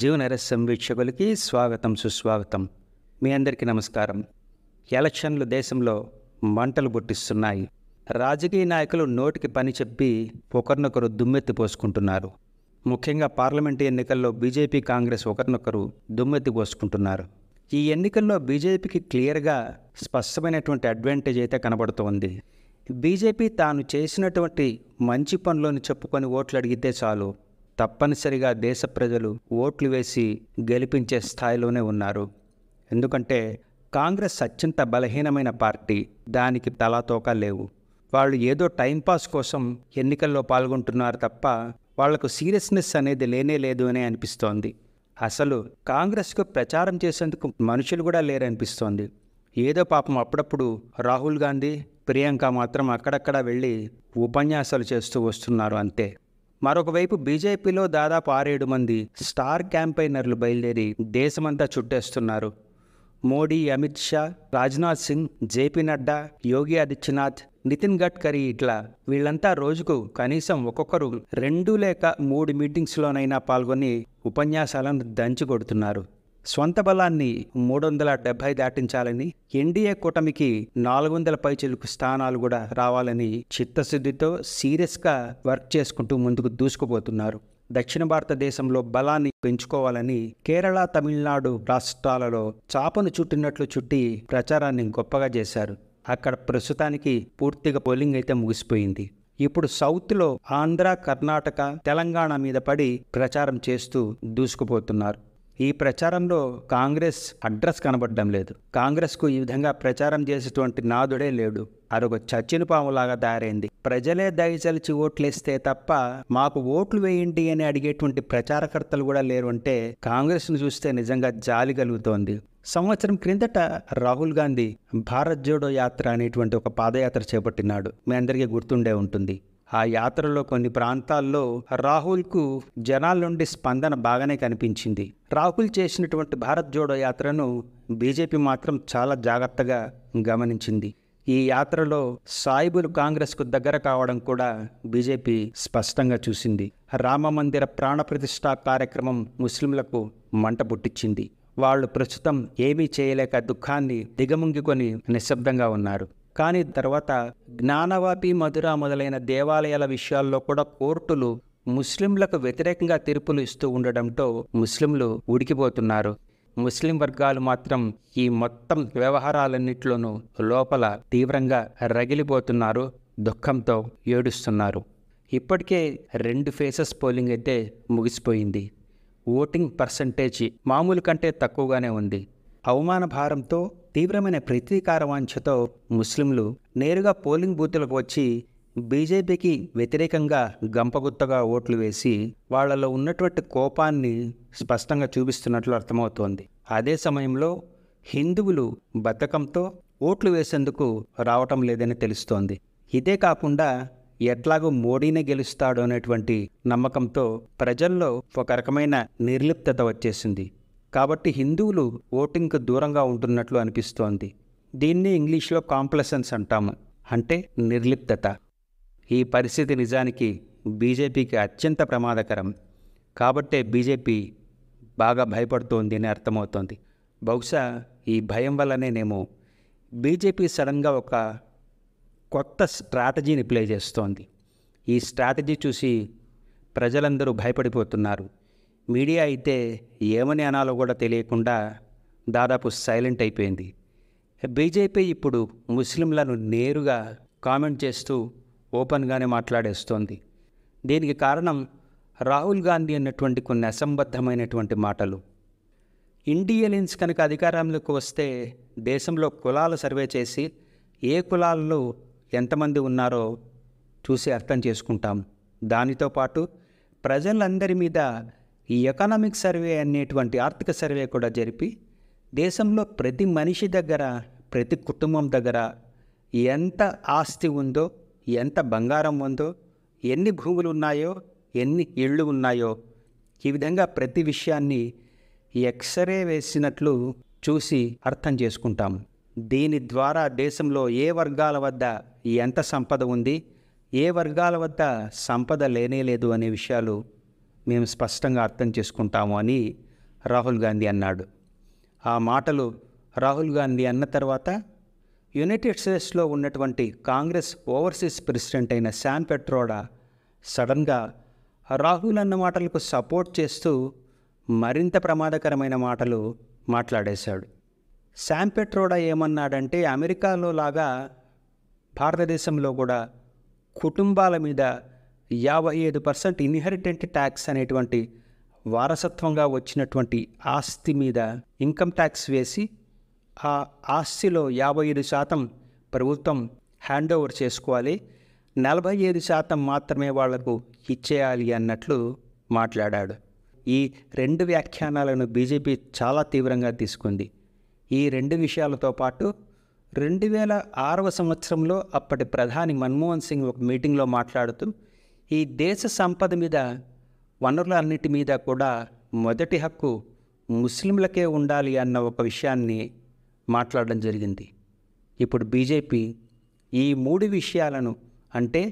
జీవనరసం వీక్షకులకి స్వాగతం సుస్వాగతం. మీ అందరికీ నమస్కారం. ఎలక్షన్లు దేశంలో మంటలు పుట్టిస్తున్నాయి. రాజకీయ నాయకులు నోటికి పని చెప్పి ఒకరినొకరు దుమ్మెత్తి పోసుకుంటున్నారు. ముఖ్యంగా పార్లమెంటు ఎన్నికల్లో బీజేపీ కాంగ్రెస్ ఒకరినొకరు దుమ్మెత్తి పోసుకుంటున్నారు. ఈ ఎన్నికల్లో బీజేపీకి క్లియర్గా స్పష్టమైనటువంటి అడ్వాంటేజ్ అయితే కనబడుతోంది. బీజేపీ తాను చేసినటువంటి మంచి పనులను చెప్పుకొని ఓట్లు అడిగితే చాలు, తప్పనిసరిగా దేశ ప్రజలు ఓట్లు వేసి గెలిపించే స్థాయిలోనే ఉన్నారు. ఎందుకంటే కాంగ్రెస్ అత్యంత బలహీనమైన పార్టీ, దానికి తలాతోక లేవు. వాళ్ళు ఏదో టైంపాస్ కోసం ఎన్నికల్లో పాల్గొంటున్నారు తప్ప వాళ్లకు సీరియస్నెస్ అనేది లేనే లేదు అని అనిపిస్తోంది. అసలు కాంగ్రెస్కు ప్రచారం చేసేందుకు మనుషులు కూడా లేరనిపిస్తోంది. ఏదో పాపం అప్పుడప్పుడు రాహుల్ గాంధీ, ప్రియాంక మాత్రం అక్కడక్కడ వెళ్ళి ఉపన్యాసాలు చేస్తూ వస్తున్నారు అంతే. మరొకవైపు బీజేపీలో దాదాపు 6-7 మంది స్టార్ క్యాంపెయినర్లు బయలుదేరి దేశమంతా చుట్టేస్తున్నారు. మోడీ, అమిత్ షా, రాజ్నాథ్ సింగ్, జేపీ నడ్డా, యోగి ఆదిత్యనాథ్, నితిన్ గడ్కరీ, ఇట్లా వీళ్ళంతా రోజుకు కనీసం ఒక్కొక్కరు 2 లేక 3 మీటింగ్స్లోనైనా పాల్గొని ఉపన్యాసాలను దంచి కొడుతున్నారు. సొంత బలాన్ని 370 దాటించాలని, ఎన్డీఏ కూటమికి 400 పైచిలుకు స్థానాలు కూడా రావాలని చిత్తశుద్ధితో సీరియస్గా వర్క్ చేసుకుంటూ ముందుకు దూసుకుపోతున్నారు. దక్షిణ భారతదేశంలో బలాన్ని పెంచుకోవాలని కేరళ, తమిళనాడు రాష్ట్రాలలో చాపను చుట్టినట్లు చుట్టి ప్రచారాన్ని గొప్పగా చేశారు. అక్కడ ప్రస్తుతానికి పూర్తిగా పోలింగ్ అయితే ముగిసిపోయింది. ఇప్పుడు సౌత్లో ఆంధ్ర, కర్ణాటక, తెలంగాణ మీద పడి ప్రచారం చేస్తూ దూసుకుపోతున్నారు. ఈ ప్రచారంలో కాంగ్రెస్ అడ్రస్ కనబడడం లేదు. కాంగ్రెస్కు ఈ విధంగా ప్రచారం చేసేటువంటి నాదుడే లేడు. అదొక చచ్చిన పాములాగా తయారైంది. ప్రజలే దయచలిచి ఓట్లేస్తే తప్ప మాకు ఓట్లు వేయండి అని అడిగేటువంటి ప్రచారకర్తలు కూడా లేరు అంటే కాంగ్రెస్ను చూస్తే నిజంగా జాలి కలుగుతోంది. సంవత్సరం క్రిందట రాహుల్ గాంధీ భారత్ జోడో యాత్ర అనేటువంటి ఒక పాదయాత్ర చేపట్టినాడు. మీ అందరికీ గుర్తుండే ఉంటుంది. ఆ యాత్రలో కొన్ని ప్రాంతాల్లో రాహుల్కు జనాల నుండి స్పందన బాగానే కనిపించింది. రాహుల్ చేసినటువంటి భారత్ జోడో యాత్రను బీజేపీ మాత్రం చాలా జాగ్రత్తగా గమనించింది. ఈ యాత్రలో సాయిబులు కాంగ్రెస్కు దగ్గర కావడం కూడా బీజేపీ స్పష్టంగా చూసింది. రామ మందిర ప్రాణప్రతిష్ఠా కార్యక్రమం ముస్లింలకు మంట పుట్టించింది. వాళ్ళు ప్రస్తుతం ఏమీ చేయలేక దుఃఖాన్ని దిగముంగికొని నిశ్శబ్దంగా ఉన్నారు. కానీ తర్వాత జ్ఞానవాపి, మధుర మొదలైన దేవాలయాల విషయాల్లో కూడా కోర్టులు ముస్లింలకు వ్యతిరేకంగా తీర్పులు ఇస్తూ ఉండడంతో ముస్లింలు ఉడికిపోతున్నారు. ముస్లిం వర్గాలు మాత్రం ఈ మొత్తం వ్యవహారాలన్నింటిలోనూ లోపల తీవ్రంగా రగిలిపోతున్నారు, దుఃఖంతో ఏడుస్తున్నారు. ఇప్పటికే 2 ఫేసెస్ పోలింగ్ అయితే ముగిసిపోయింది. ఓటింగ్ పర్సంటేజ్ మామూలు కంటే తక్కువగానే ఉంది. అవమాన భారంతో, తీవ్రమైన ప్రతీకార వాంఛతో ముస్లింలు నేరుగా పోలింగ్ బూతులకు వచ్చి బీజేపీకి వ్యతిరేకంగా గంపగుత్తగా ఓట్లు వేసి వాళ్లలో ఉన్నటువంటి కోపాన్ని స్పష్టంగా చూపిస్తున్నట్లు అర్థమవుతోంది. అదే సమయంలో హిందువులు బద్ధకంతో ఓట్లు వేసేందుకు రావటం లేదని తెలుస్తోంది. ఇదే కాకుండా ఎట్లాగో మోడీనే గెలుస్తాడు అనేటువంటి నమ్మకంతో ప్రజల్లో ఒక రకమైన నిర్లిప్తత వచ్చేసింది. కాబట్టి హిందువులు ఓటింగ్కు దూరంగా ఉంటున్నట్లు అనిపిస్తోంది. దీన్ని ఇంగ్లీష్లో కాంప్లసెన్స్ అంటాము, అంటే నిర్లిప్తత. ఈ పరిస్థితి నిజానికి బీజేపీకి అత్యంత ప్రమాదకరం. కాబట్టే బీజేపీ బాగా భయపడుతోంది అని అర్థమవుతోంది. బహుశా ఈ భయం వల్లనేనేమో బీజేపీ సడన్గా ఒక కొత్త స్ట్రాటజీని ప్లే చేస్తోంది. ఈ స్ట్రాటజీ చూసి ప్రజలందరూ భయపడిపోతున్నారు. మీడియా అయితే ఏమని అనాలో కూడా తెలియకుండా దాదాపు సైలెంట్ అయిపోయింది. బీజేపీ ఇప్పుడు ముస్లింలను నేరుగా కామెంట్ చేస్తూ ఓపెన్గానే మాట్లాడేస్తోంది. దీనికి కారణం రాహుల్ గాంధీ అన్నటువంటి కొన్ని అసంబద్ధమైనటువంటి మాటలు. ఇండియన్స్ కనుక అధికారంలోకి వస్తే దేశంలో కులాల సర్వే చేసి ఏ కులాల్లో ఎంతమంది ఉన్నారో చూసి అర్థం చేసుకుంటాం. దానితో పాటు ప్రజలందరి మీద ఈ ఎకనామిక్ సర్వే అనేటువంటి ఆర్థిక సర్వే కూడా జరిపి దేశంలో ప్రతి మనిషి దగ్గర, ప్రతి కుటుంబం దగ్గర ఎంత ఆస్తి ఉందో, ఎంత బంగారం ఉందో, ఎన్ని భూములు ఉన్నాయో, ఎన్ని ఇళ్ళు ఉన్నాయో, ఈ విధంగా ప్రతి విషయాన్ని ఎక్స్రే వేసినట్లు చూసి అర్థం చేసుకుంటాము. దీని ద్వారా దేశంలో ఏ వర్గాల వద్ద ఎంత సంపద ఉంది, ఏ వర్గాల వద్ద సంపద లేనేలేదు అనే విషయాలు మేము స్పష్టంగా అర్థం చేసుకుంటాము అని రాహుల్ గాంధీ అన్నాడు. ఆ మాటలు రాహుల్ గాంధీ అన్న తర్వాత యునైటెడ్ స్టేట్స్లో ఉన్నటువంటి కాంగ్రెస్ ఓవర్సీస్ ప్రెసిడెంట్ అయిన శాన్ పెట్రోడా సడన్గా రాహుల్ అన్న మాటలకు సపోర్ట్ చేస్తూ మరింత ప్రమాదకరమైన మాటలు మాట్లాడేశాడు. శాన్ పెట్రోడా ఏమన్నాడంటే, అమెరికాలో లాగా భారతదేశంలో కూడా కుటుంబాల మీద 55% ఇన్హెరిటెంట్ ట్యాక్స్ అనేటువంటి వారసత్వంగా వచ్చినటువంటి ఆస్తి మీద ఇన్కమ్ ట్యాక్స్ వేసి ఆ ఆస్తిలో 55% ప్రభుత్వం హ్యాండ్ ఓవర్ చేసుకోవాలి, 45% మాత్రమే వాళ్లకు ఇచ్చేయాలి అన్నట్లు మాట్లాడాడు. ఈ 2 వ్యాఖ్యానాలను బీజేపీ చాలా తీవ్రంగా తీసుకుంది. ఈ 2 విషయాలతో పాటు 2006వ సంవత్సరంలో అప్పటి ప్రధాని మన్మోహన్ సింగ్ ఒక మీటింగ్లో మాట్లాడుతూ ఈ దేశ సంపద మీద, వనరులన్నిటి మీద కూడా మొదటి హక్కు ముస్లింలకే ఉండాలి అన్న ఒక విషయాన్ని మాట్లాడడం జరిగింది. ఇప్పుడు బీజేపీ ఈ 3 విషయాలను, అంటే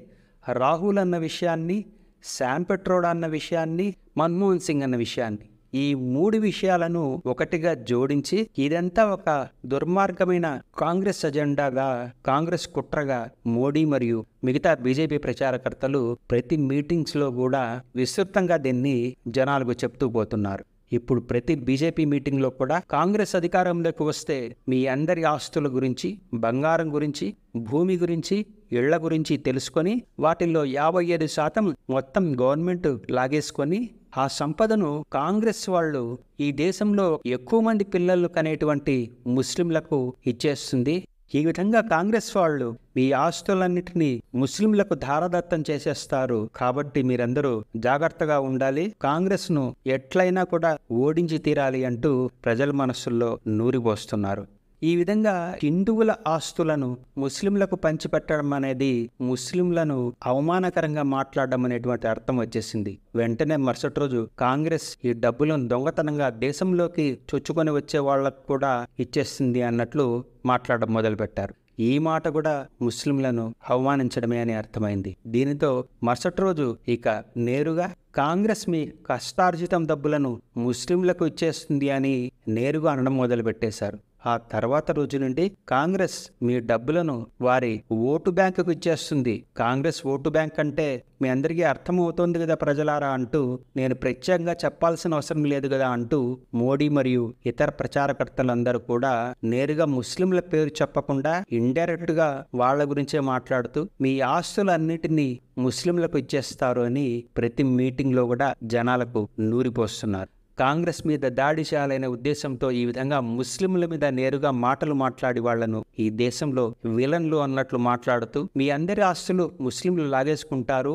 రాహుల్ అన్న విషయాన్ని, శాన్ పెట్రోడా అన్న విషయాన్ని, మన్మోహన్ సింగ్ అన్న విషయాన్ని, ఈ 3 విషయాలను ఒకటిగా జోడించి ఇదంతా ఒక దుర్మార్గమైన కాంగ్రెస్ అజెండాగా, కాంగ్రెస్ కుట్రగా మోడీ మరియు మిగతా బీజేపీ ప్రచారకర్తలు ప్రతి మీటింగ్స్లో కూడా విస్తృతంగా దీన్ని జనాలకు చెప్తూ పోతున్నారు. ఇప్పుడు ప్రతి బీజేపీ మీటింగ్లో కూడా కాంగ్రెస్ అధికారంలోకి వస్తే మీ అందరి ఆస్తుల గురించి, బంగారం గురించి, భూమి గురించి, ఇళ్ల గురించి తెలుసుకొని వాటిల్లో 55% మొత్తం గవర్నమెంట్ లాగేసుకొని ఆ సంపదను కాంగ్రెస్ వాళ్ళు ఈ దేశంలో ఎక్కువ మంది పిల్లలు కనేటువంటి ముస్లింలకు ఇచ్చేస్తుంది. ఈ విధంగా కాంగ్రెస్ వాళ్ళు మీ ఆస్తులన్నిటినీ ముస్లింలకు ధారదత్తం చేసేస్తారు. కాబట్టి మీరందరూ జాగ్రత్తగా ఉండాలి, కాంగ్రెస్ను ఎట్లయినా కూడా ఓడించి తీరాలి అంటూ ప్రజల మనస్సుల్లో నూరిపోస్తున్నారు. ఈ విధంగా హిందువుల ఆస్తులను ముస్లింలకు పంచిపెట్టడం అనేది ముస్లింలను అవమానకరంగా మాట్లాడడం అనేటువంటి అర్థం వచ్చేసింది. వెంటనే మరుసటి రోజు కాంగ్రెస్ ఈ డబ్బులను దొంగతనంగా దేశంలోకి చొచ్చుకొని వచ్చే వాళ్ళకు కూడా ఇచ్చేస్తుంది అన్నట్లు మాట్లాడడం మొదలుపెట్టారు. ఈ మాట కూడా ముస్లింలను అవమానించడమే అని అర్థమైంది. దీనితో మరుసటి రోజు ఇక నేరుగా కాంగ్రెస్ మీ కష్టార్జితం డబ్బులను ముస్లింలకు ఇచ్చేస్తుంది అని నేరుగా అనడం మొదలుపెట్టేశారు. ఆ తర్వాత రోజు నుండి కాంగ్రెస్ మీ డబ్బులను వారి ఓటు బ్యాంకుకు ఇచ్చేస్తుంది. కాంగ్రెస్ ఓటు బ్యాంక్ అంటే మీ అందరికీ అర్థమవుతోంది కదా ప్రజలారా అంటూ, నేను ప్రత్యేకంగా చెప్పాల్సిన అవసరం లేదు కదా అంటూ మోడీ మరియు ఇతర ప్రచారకర్తలందరూ కూడా నేరుగా ముస్లింల పేరు చెప్పకుండా ఇండైరెక్ట్ గా వాళ్ళ గురించే మాట్లాడుతూ మీ ఆస్తులన్నిటినీ ముస్లింలకు ఇచ్చేస్తారు అని ప్రతి మీటింగ్లో కూడా జనాలకు నూరిపోస్తున్నారు. కాంగ్రెస్ మీద దాడి చేయాలనే ఉద్దేశంతో ఈ విధంగా ముస్లింల మీద నేరుగా మాటలు మాట్లాడి వాళ్లను ఈ దేశంలో విలన్లు అన్నట్లు మాట్లాడుతూ మీ అందరి ఆస్తులు ముస్లింలు లాగేసుకుంటారు,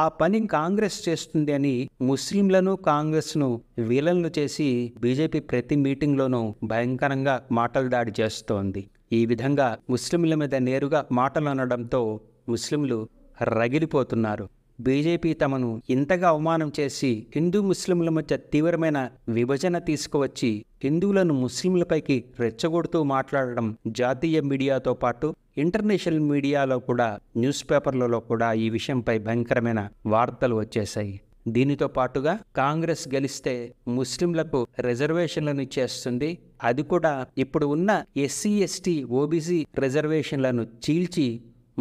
ఆ పని కాంగ్రెస్ చేస్తుంది అని ముస్లింలను, కాంగ్రెస్ను విలన్లు చేసి బీజేపీ ప్రతి మీటింగ్లోనూ భయంకరంగా మాటలు దాడి చేస్తోంది. ఈ విధంగా ముస్లింల మీద నేరుగా మాటలు అనడంతో ముస్లింలు రగిలిపోతున్నారు. బీజేపీ తమను ఇంతగా అవమానం చేసి హిందూ ముస్లింల మధ్య తీవ్రమైన విభజన తీసుకువచ్చి హిందువులను ముస్లింలపైకి రెచ్చగొడుతూ మాట్లాడడం జాతీయ మీడియాతో పాటు ఇంటర్నేషనల్ మీడియాలో కూడా, న్యూస్ పేపర్లలో కూడా ఈ విషయంపై భయంకరమైన వార్తలు వచ్చేశాయి. దీనితో పాటుగా కాంగ్రెస్ గెలిస్తే ముస్లింలకు రిజర్వేషన్లను ఇచ్చేస్తుంది, అది కూడా ఇప్పుడు ఉన్న ఎస్సీ, ఎస్టీ, ఓబీసీ రిజర్వేషన్లను చీల్చి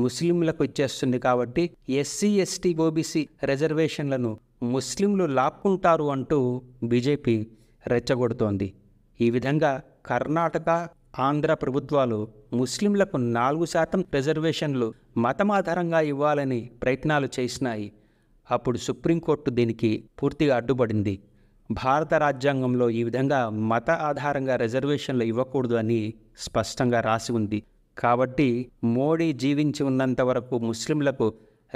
ముస్లింలకు ఇచ్చేస్తుంది. కాబట్టి ఎస్సీ, ఎస్టీ, ఓబీసీ రిజర్వేషన్లను ముస్లింలు లాక్కుంటారు అంటూ బీజేపీ రెచ్చగొడుతోంది. ఈ విధంగా కర్ణాటక, ఆంధ్ర ప్రభుత్వాలు ముస్లింలకు 4% రిజర్వేషన్లు మతమాధారంగా ఇవ్వాలని ప్రయత్నాలు చేసినాయి. అప్పుడు సుప్రీంకోర్టు దీనికి పూర్తిగా అడ్డుపడింది. భారత రాజ్యాంగంలో ఈ విధంగా మత ఆధారంగా రిజర్వేషన్లు ఇవ్వకూడదు అని స్పష్టంగా రాసి ఉంది. కాబట్టి మోడీ జీవించి ఉన్నంత వరకు ముస్లింలకు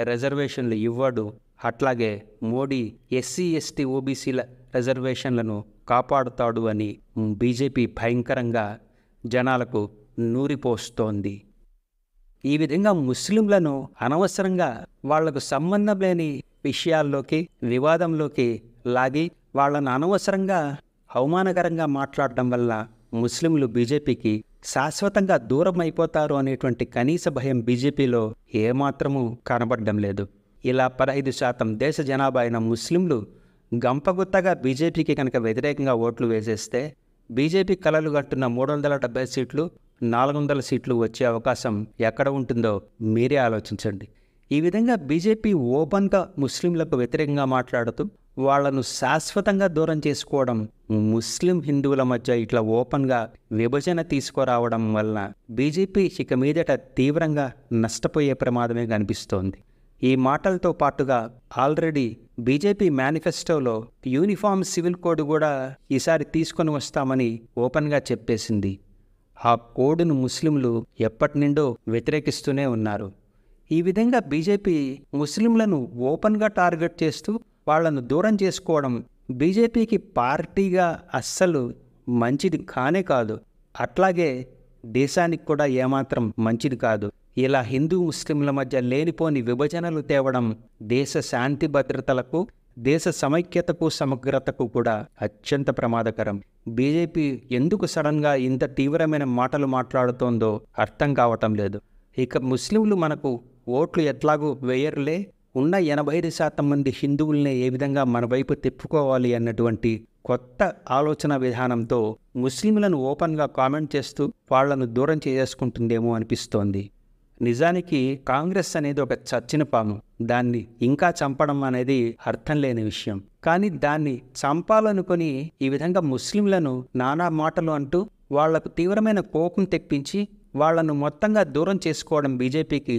రిజర్వేషన్లు ఇవ్వడు. అట్లాగే మోడీ ఎస్సీ, ఎస్టీ, ఓబీసీల రిజర్వేషన్లను కాపాడుతాడు అని బీజేపీ భయంకరంగా జనాలకు నూరిపోస్తోంది. ఈ విధంగా ముస్లింలను అనవసరంగా వాళ్లకు సంబంధం లేని విషయాల్లోకి, వివాదంలోకి లాగి వాళ్ళను అనవసరంగా అవమానకరంగా మాట్లాడడం వల్ల ముస్లింలు బీజేపీకి శాశ్వతంగా దూరం అయిపోతారు అనేటువంటి కనీస భయం బీజేపీలో ఏమాత్రమూ కనబడడం లేదు. ఇలా 15% దేశ జనాభా అయిన ముస్లింలు గంపగుత్తగా బీజేపీకి కనుక వ్యతిరేకంగా ఓట్లు వేసేస్తే బీజేపీ కలలు కట్టున్న 370 సీట్లు 400 సీట్లు వచ్చే అవకాశం ఎక్కడ ఉంటుందో మీరే ఆలోచించండి. ఈ విధంగా బీజేపీ ఓపెన్గా ముస్లింలకు వ్యతిరేకంగా మాట్లాడుతూ వాళ్లను శాశ్వతంగా దూరం చేసుకోవడం, ముస్లిం హిందువుల మధ్య ఇట్లా ఓపెన్గా విభజన తీసుకురావడం వలన బీజేపీ ఇక మీదట తీవ్రంగా నష్టపోయే ప్రమాదమే కనిపిస్తోంది. ఈ మాటలతో పాటుగా ఆల్రెడీ బీజేపీ మేనిఫెస్టోలో యూనిఫామ్ సివిల్ కోడ్ కూడా ఈసారి తీసుకొని వస్తామని ఓపెన్గా చెప్పేసింది. ఆ కోడ్ను ముస్లింలు ఎప్పటి నుండో వ్యతిరేకిస్తూనే ఉన్నారు. ఈ విధంగా బీజేపీ ముస్లింలను ఓపెన్గా టార్గెట్ చేస్తూ వాళ్లను దూరం చేసుకోవడం బీజేపీకి పార్టీగా అస్సలు మంచిది కానే కాదు. అట్లాగే దేశానికి కూడా ఏమాత్రం మంచిది కాదు. ఇలా హిందూ ముస్లింల మధ్య లేనిపోని విభజనలు తేవడం దేశ శాంతి భద్రతలకు, దేశ సమైక్యతకు, సమగ్రతకు కూడా అత్యంత ప్రమాదకరం. బీజేపీ ఎందుకు సడన్గా ఇంత తీవ్రమైన మాటలు మాట్లాడుతోందో అర్థం కావటం లేదు. ఇక ముస్లింలు మనకు ఓట్లు ఎట్లాగూ వేయరులే, ఉన్న 85% మంది హిందువుల్ని ఏ విధంగా మన వైపు తిప్పుకోవాలి అన్నటువంటి కొత్త ఆలోచన విధానంతో ముస్లింలను ఓపెన్గా కామెంట్ చేస్తూ వాళ్లను దూరం చేసుకుంటుందేమో అనిపిస్తోంది. నిజానికి కాంగ్రెస్ అనేది ఒక చచ్చిన పాము. దాన్ని ఇంకా చంపడం అనేది అర్థం లేని విషయం. కానీ దాన్ని చంపాలనుకొని ఈ విధంగా ముస్లింలను నానా మాటలు అంటూ వాళ్లకు తీవ్రమైన కోపం తెప్పించి వాళ్లను మొత్తంగా దూరం చేసుకోవడం బీజేపీకి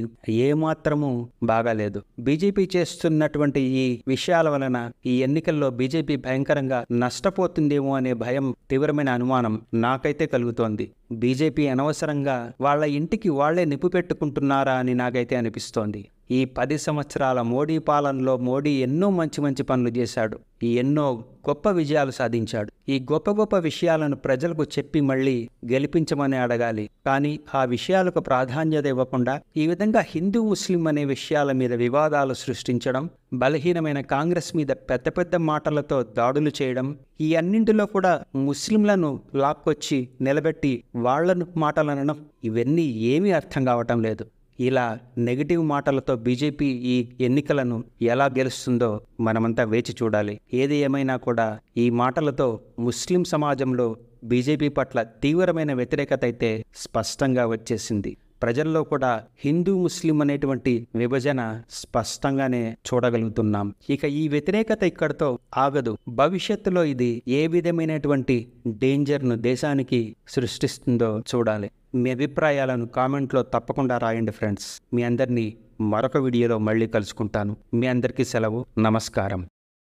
ఏమాత్రము బాగాలేదు. బీజేపీ చేస్తున్నటువంటి ఈ విషయాల వలన ఈ ఎన్నికల్లో బీజేపీ భయంకరంగా నష్టపోతుందేమో అనే భయం, తీవ్రమైన అనుమానం నాకైతే కలుగుతోంది. బీజేపీ అనవసరంగా వాళ్ల ఇంటికి వాళ్లే నిప్పు పెట్టుకుంటున్నారా అని నాకైతే అనిపిస్తోంది. ఈ 10 సంవత్సరాల మోడీ పాలనలో మోడీ ఎన్నో మంచి పనులు చేశాడు, ఎన్నో గొప్ప విజయాలు సాధించాడు. ఈ గొప్ప విషయాలను ప్రజలకు చెప్పి మళ్ళీ గెలిపించమని అడగాలి. కానీ ఆ విషయాలకు ప్రాధాన్యత ఇవ్వకుండా ఈ విధంగా హిందూ ముస్లిం అనే విషయాల మీద వివాదాలు సృష్టించడం, బలహీనమైన కాంగ్రెస్ మీద పెద్ద మాటలతో దాడులు చేయడం, ఈ అన్నింటిలో కూడా ముస్లింలను లాక్కొచ్చి నిలబెట్టి వాళ్లను మాటలనడం, ఇవన్నీ ఏమీ అర్థం కావటం లేదు. ఇలా నెగిటివ్ మాటలతో బీజేపీ ఈ ఎన్నికలను ఎలా గెలుస్తుందో మనమంతా వేచి చూడాలి. ఏది ఏమైనా కూడా ఈ మాటలతో ముస్లిం సమాజంలో బీజేపీ పట్ల తీవ్రమైన వ్యతిరేకత అయితే స్పష్టంగా వచ్చేసింది. ప్రజల్లో కూడా హిందూ ముస్లిం అనేటువంటి విభజన స్పష్టంగానే చూడగలుగుతున్నాం. ఇక ఈ వ్యతిరేకత ఇక్కడితో ఆగదు. భవిష్యత్తులో ఇది ఏ విధమైనటువంటి డేంజర్ను దేశానికి సృష్టిస్తుందో చూడాలి. మీ అభిప్రాయాలను కామెంట్లో తప్పకుండా రాయండి ఫ్రెండ్స్. మీ అందరినీ మరొక వీడియోలో మళ్ళీ కలుసుకుంటాను. మీ అందరికీ సెలవు. నమస్కారం.